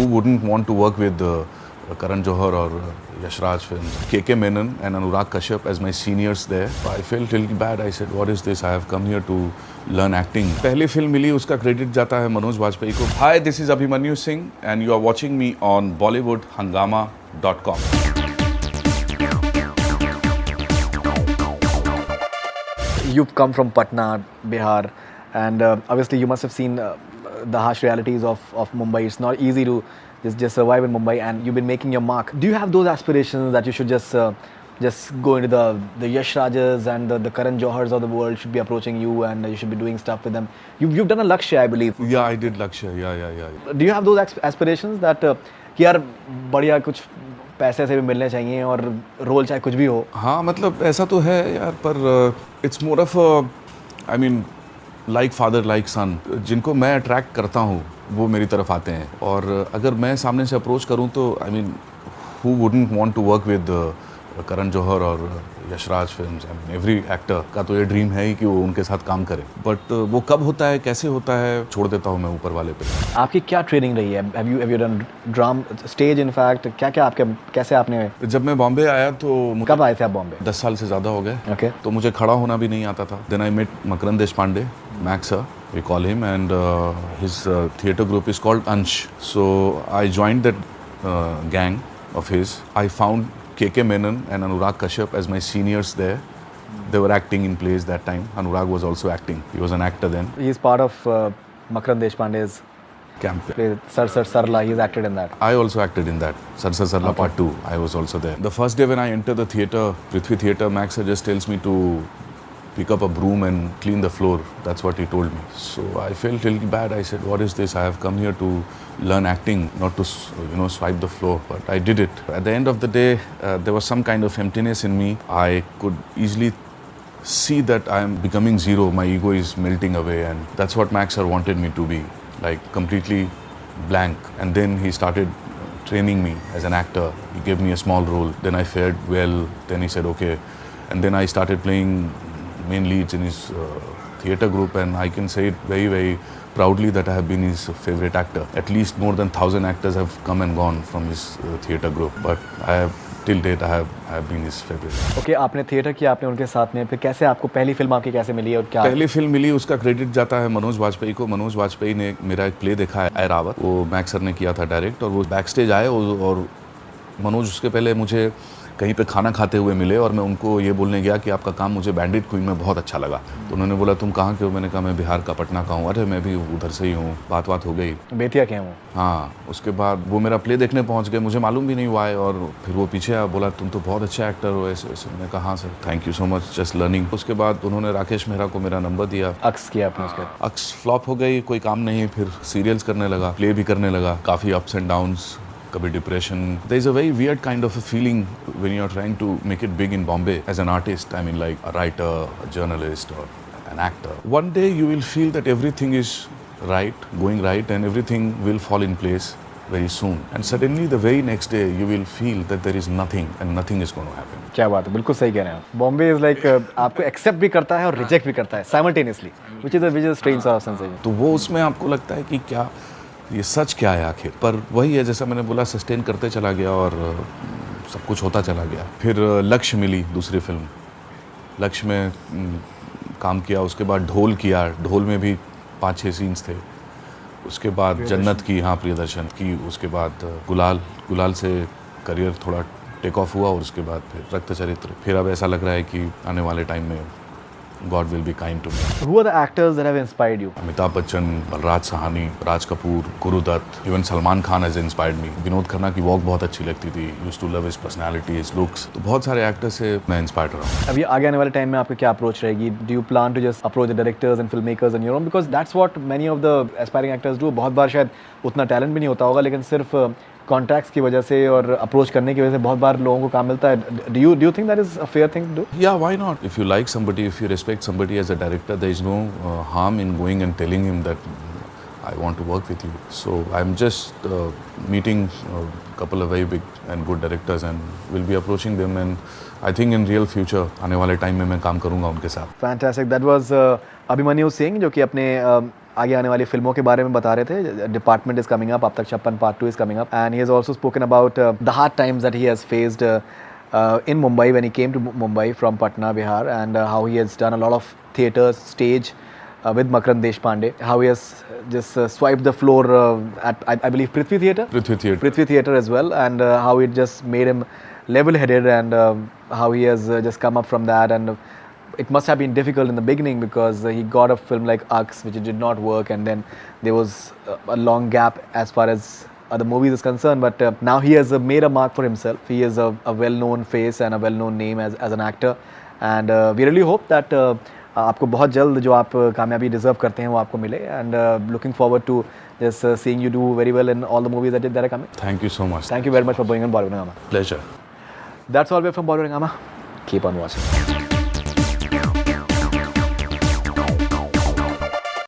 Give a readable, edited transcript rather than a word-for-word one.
who wouldn't want to work with Karan Johar or Yash Raj films? KK Menon and Anurag Kashyap as my seniors there. I felt a little bad. I said, what is this? I have come here to learn acting. पहली film मिली, उसका credit जाता है मनोज वाजपेयी को. Hi, this is Abhimanyu Singh and you are watching me on BollywoodHangama.com. You've come from Patna, Bihar, and obviously you must have seen the harsh realities of Mumbai. It's not easy to just survive in Mumbai, and you've been making your mark. Do you have those aspirations that you should just go into the Yash Rajas and the Karan Johars of the world should be approaching you and you should be doing stuff with them? You've done a Lakshya, I believe. Yeah, I did Lakshya. Yeah. Do you have those aspirations that कि यार बढ़िया कुछ पैसे से भी मिलने चाहिए और रोल चाहे कुछ भी हो? हाँ, मतलब ऐसा तो है यार, पर it's more of I mean like father like son. जिनको मैं अट्रैक्ट करता हूँ वो मेरी तरफ आते हैं, और अगर मैं सामने से अप्रोच करूँ तो I mean who wouldn't want to work with Karan Johar और Yash Raj films. I mean every actor का तो ये ड्रीम है ही कि वो उनके साथ काम करे, बट वो कब होता है, कैसे होता है, छोड़ देता हूँ मैं ऊपर वाले पे. आपकी क्या ट्रेनिंग रही है? Have you done drum stage? In fact क्या आपके कैसे आपने? जब मैं बॉम्बे आया तो कब आए थे आप बॉम्बे? 10 साल से ज़्यादा हो गए. Okay. तो मुझे खड़ा होना भी नहीं आता था. Then I met Makarand Deshpande, Max sir, we call him, and his theatre group is called Ansh. So I joined that gang of his. I found KK Menon and Anurag Kashyap as my seniors there. They were acting in plays that time. Anurag was also acting. He was an actor then. He is part of Makarand Deshpande's Camp. play, Sar Sarla. He's acted in that. I also acted in that. Sar Sarla Part 2. I was also there. The first day when I enter the theatre, Prithvi Theatre, Max sir just tells me to pick up a broom and clean the floor. That's what he told me. So I felt a little bad. I said, what is this? I have come here to learn acting, not to, swipe the floor. But I did it. At the end of the day, there was some kind of emptiness in me. I could easily see that I am becoming zero. My ego is melting away. And that's what Max sir wanted me to be, like completely blank. And then he started training me as an actor. He gave me a small role. Then I fared well. Then he said, okay. And then I started playing main leads in his theatre group, and I can say it very, very proudly that I have been his favorite actor. At least more than 1,000 actors have come and gone from his theatre group, but I have till date I have been his favorite. Okay, आपने theatre किया, आपने उनके साथ में, फिर कैसे आपको पहली फिल्म आपकी कैसे मिली और क्या? पहली फिल्म मिली, उसका क्रेडिट जाता है मनोज वाजपेयी को. मनोज वाजपेयी ने मेरा एक प्ले देखा है, ऐरावत, वो मैक्स सर ने किया था डायरेक्ट, और वो बैक स्टेज आए और मनोज उसके पहले मुझे कहीं पे खाना खाते हुए मिले, और मैं उनको ये बोलने गया कि आपका काम मुझे बैंडिट क्वीन में बहुत अच्छा लगा. तो उन्होंने बोला तुम कहाँ के हो? मैंने कहा मैं बिहार का, पटना का हूँ. अरे मैं भी उधर से ही हूँ. बात हो गई. बेतिया के हूँ. हाँ, उसके बाद वो मेरा प्ले देखने पहुँच गए. मुझे मालूम भी नहीं हुआ है, और फिर वो पीछे आया, बोला तुम तो बहुत अच्छा एक्टर हो, ऐसे वैसे. मैंने कहा हाँ sir, thank you so much, just learning. उसके बाद उन्होंने राकेश मेहरा को मेरा नंबर दिया. अक्स किया आपने उसके? अक्स फ्लॉप हो गई, कोई काम नहीं. फिर सीरियल्स करने लगा, प्ले भी करने लगा. काफ़ी अप्स एंड डाउन्स, कभी depression. There is a very weird kind of a feeling when you are trying to make it big in Bombay as an artist. I mean like a writer, a journalist और an actor. One day you will feel that everything is right, going right, and everything will fall in place very soon. And suddenly the very next day you will feel that there is nothing and nothing is going to happen. क्या बात है, बिल्कुल सही कह रहे हैं आप. Bombay is like आपको एक्सेप्ट भी करता है और रिजेक्ट भी करता है simultaneously, which is a strange sort of sensation. तो वो उसमें आपको लगता है कि क्या ये सच क्या है आखिर. पर वही है, जैसा मैंने बोला, सस्टेन करते चला गया और सब कुछ होता चला गया. फिर लक्ष्य मिली, दूसरी फिल्म. लक्ष्य में काम किया. उसके बाद ढोल किया. ढोल में भी 5-6 सीन्स थे. उसके बाद जन्नत की, हाँ, प्रियदर्शन की. उसके बाद गुलाल से करियर थोड़ा टेक ऑफ हुआ, और उसके बाद फिर रक्त चरित्र. फिर अब ऐसा लग रहा है कि आने वाले टाइम में God will be kind to me. Who are the actors that have inspired you? Amitabh Bachchan, Balraj Sahni, Raj Kapoor, Gurudutt, even Salman Khan has inspired me. Vinod Khanna की वॉक बहुत अच्छी लगती थी. Used to love his personality, his looks. तो बहुत सारे एक्टर्स से मैं इंस्पायर्ड रहा हूँ. अभी आगे आने वाले टाइम में आपकी क्या अप्रोच रहेगी? Do you plan to just approach the directors and filmmakers on your own? Because that's what many of the aspiring actors do. बहुत बार शायद उतना टैलेंट भी नहीं होता होगा, लेकिन सिर्फ कॉन्ट्रैक्ट्स की वजह से और अप्रोच करने की वजह से बहुत बार लोगों को काम मिलता है. Do you think that is a fair thing to do? Yeah, why not? If you like somebody, if you respect somebody as a director, there is no harm in going and telling him that I want to work with you. So I'm just meeting a couple of very big and good directors and will be approaching them, and I think in real future आने वाले time में मैं काम करूँगा उनके साथ. Fantastic. That was Abhimanyu Singh जो कि अपने आगे आने वाली फिल्मों के बारे में बता रहे थे. डिपार्टमेंट इज कमिंग अप, अब तक 56 part 2 is coming up, and he has also spoken about the hard times that he has faced in Mumbai when he came to Mumbai from Patna, Bihar, and how he has done a lot of theatre, stage with Makarand Deshpande, how he has just swiped the floor at I believe Prithvi Theatre? Prithvi Theatre as well, and how it just made him level-headed, and how he has just come up from that, and it must have been difficult in the beginning because he got a film like Ux, which did not work, and then there was a long gap as far as other movies is concerned, but now he has made a mark for himself. He is a well-known face and a well-known name as an actor, and we really hope that आपको बहुत जल्द जो आप कामयाबी deserve करते हैं वो आपको मिले, and looking forward to just seeing you do very well in all the movies that are coming. Thank you so much. Thank you very much for being on Bollywood Hungama. Pleasure. That's all we have from Bollywood Hungama. Keep on watching.